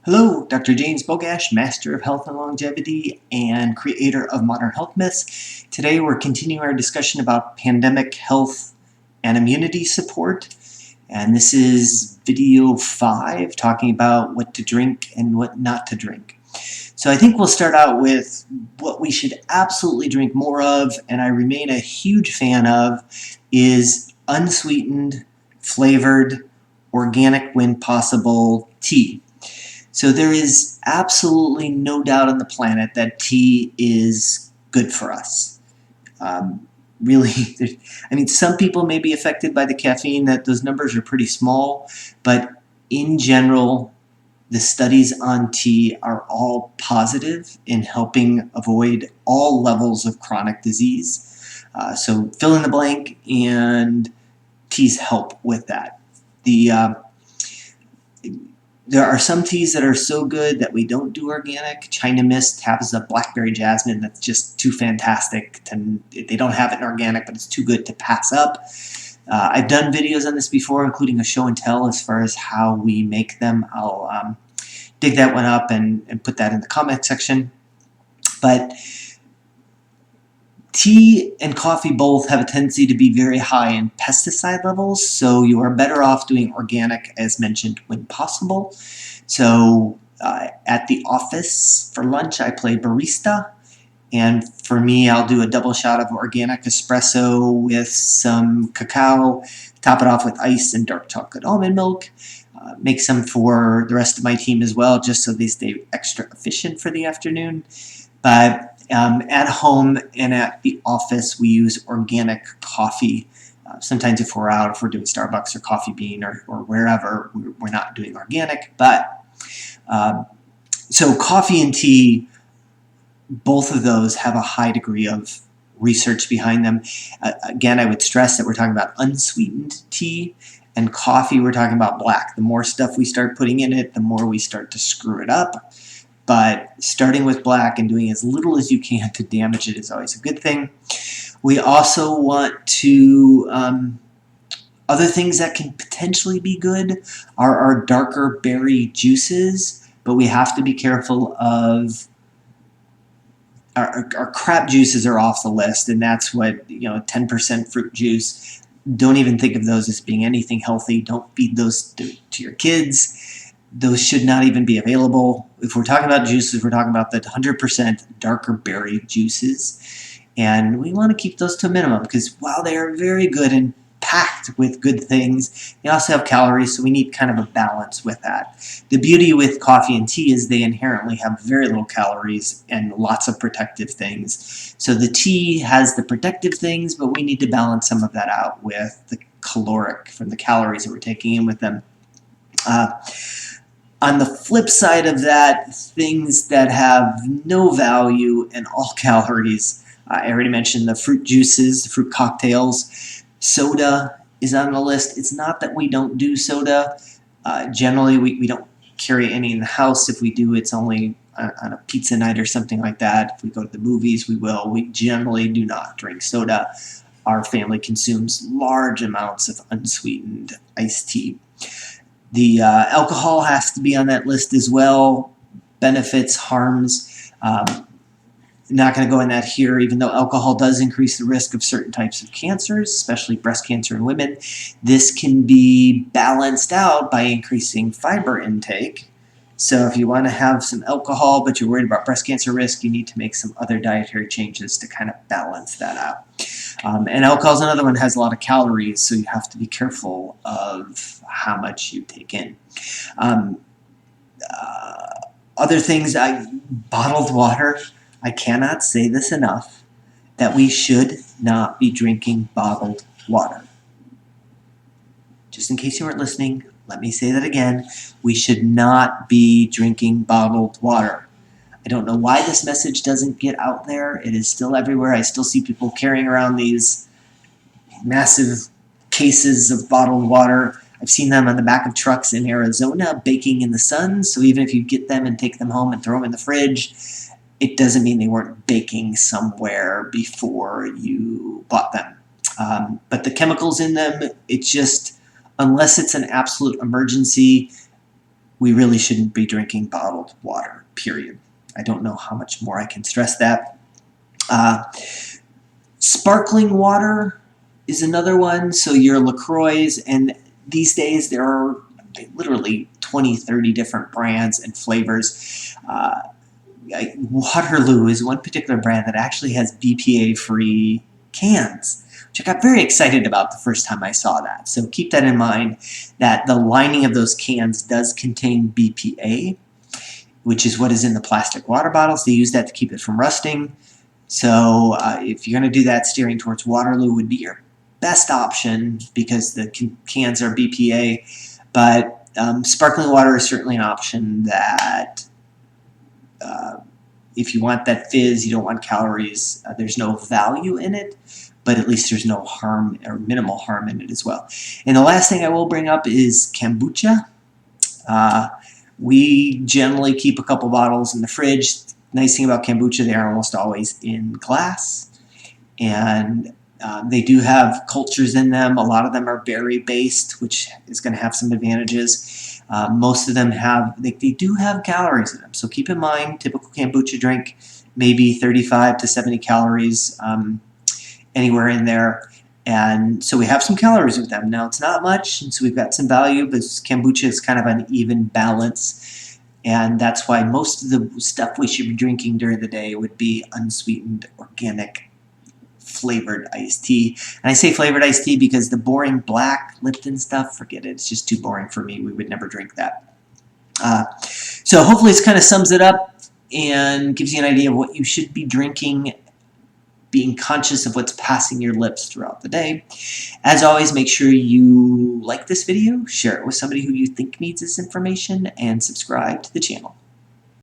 Hello, Dr. James Bogash, Master of Health and Longevity and creator of Modern Health Myths. Today we're continuing our discussion about pandemic health and immunity support. And this is video 5, talking about what to drink and what not to drink. So I think we'll start out with what we should absolutely drink more of, and I remain a huge fan of, is unsweetened, flavored, organic when possible tea. So there is absolutely no doubt on the planet that tea is good for us. Really, I mean, some people may be affected by the caffeine, that those numbers are pretty small, but in general, the studies on tea are all positive in helping avoid all levels of chronic disease. So fill in the blank, and teas help with that. There are some teas that are so good that we don't do organic. China Mist has a blackberry jasmine that's just too fantastic. They don't have it in organic, but it's too good to pass up. I've done videos on this before, including a show and tell as far as how we make them. I'll dig that one up and put that in the comment section. But tea and coffee both have a tendency to be very high in pesticide levels, so you are better off doing organic, as mentioned, when possible. So at the office for lunch, I play barista, and for me, I'll do a double shot of organic espresso with some cacao, top it off with ice and dark chocolate almond milk. Make some for the rest of my team as well, just so they stay extra efficient for the afternoon. But at home and at the office, we use organic coffee. Sometimes if we're out, if we're doing Starbucks or Coffee Bean or wherever, we're not doing organic. But so coffee and tea, both of those have a high degree of research behind them. Again, I would stress that we're talking about unsweetened tea, and coffee, we're talking about black. The more stuff we start putting in it, the more we start to screw it up. But starting with black and doing as little as you can to damage it is always a good thing. We also want to, other things that can potentially be good are our darker berry juices, but we have to be careful of our crap juices are off the list, and that's what, 10% fruit juice. Don't even think of those as being anything healthy. Don't feed those to your kids. Those should not even be available. If we're talking about juices, we're talking about the 100% darker berry juices. And we want to keep those to a minimum, because while they are very good and packed with good things, they also have calories, so we need kind of a balance with that. The beauty with coffee and tea is they inherently have very little calories and lots of protective things. So the tea has the protective things, but we need to balance some of that out with the caloric from the calories that we're taking in with them. On the flip side of that, things that have no value and all calories, I already mentioned the fruit juices, the fruit cocktails. Soda is on the list. It's not that we don't do soda. Generally, we don't carry any in the house. If we do, it's only on a pizza night or something like that. If we go to the movies, we will. We generally do not drink soda. Our family consumes large amounts of unsweetened iced tea. The alcohol has to be on that list as well. Benefits, harms. Not going to go in that here, even though alcohol does increase the risk of certain types of cancers, especially breast cancer in women. This can be balanced out by increasing fiber intake. So if you want to have some alcohol, but you're worried about breast cancer risk, you need to make some other dietary changes to kind of balance that out. And alcohol is another one that has a lot of calories, so you have to be careful of how much you take in. Other things, bottled water. I cannot say this enough, that we should not be drinking bottled water. Just in case you weren't listening, let me say that again. We should not be drinking bottled water. I don't know why this message doesn't get out there. It is still everywhere. I still see people carrying around these massive cases of bottled water. I've seen them on the back of trucks in Arizona baking in the sun. So even if you get them and take them home and throw them in the fridge, it doesn't mean they weren't baking somewhere before you bought them. But the chemicals in them, it's just, unless it's an absolute emergency, we really shouldn't be drinking bottled water, period. I don't know how much more I can stress that. Sparkling water is another one. So your LaCroix, and these days there are literally 20, 30 different brands and flavors. Waterloo is one particular brand that actually has BPA-free cans, which I got very excited about the first time I saw that. So keep that in mind, that the lining of those cans does contain BPA, which is what is in the plastic water bottles. They use that to keep it from rusting. So if you're going to do that, steering towards Waterloo would be your best option because the cans are BPA. But sparkling water is certainly an option that if you want that fizz, you don't want calories, there's no value in it, but at least there's no harm or minimal harm in it as well. And the last thing I will bring up is kombucha. We generally keep a couple bottles in the fridge. Nice thing about kombucha, they are almost always in glass. And they do have cultures in them. A lot of them are berry-based, which is going to have some advantages. Most of them they do have calories in them. So keep in mind, typical kombucha drink, maybe 35 to 70 calories, anywhere in there. And so we have some calories with them. Now, it's not much, and so we've got some value, but kombucha is kind of an even balance. And that's why most of the stuff we should be drinking during the day would be unsweetened, organic, flavored iced tea. And I say flavored iced tea because the boring black Lipton stuff, forget it. It's just too boring for me. We would never drink that. So hopefully this kind of sums it up and gives you an idea of what you should be drinking, being conscious of what's passing your lips throughout the day. As always, make sure you like this video, share it with somebody who you think needs this information, and subscribe to the channel.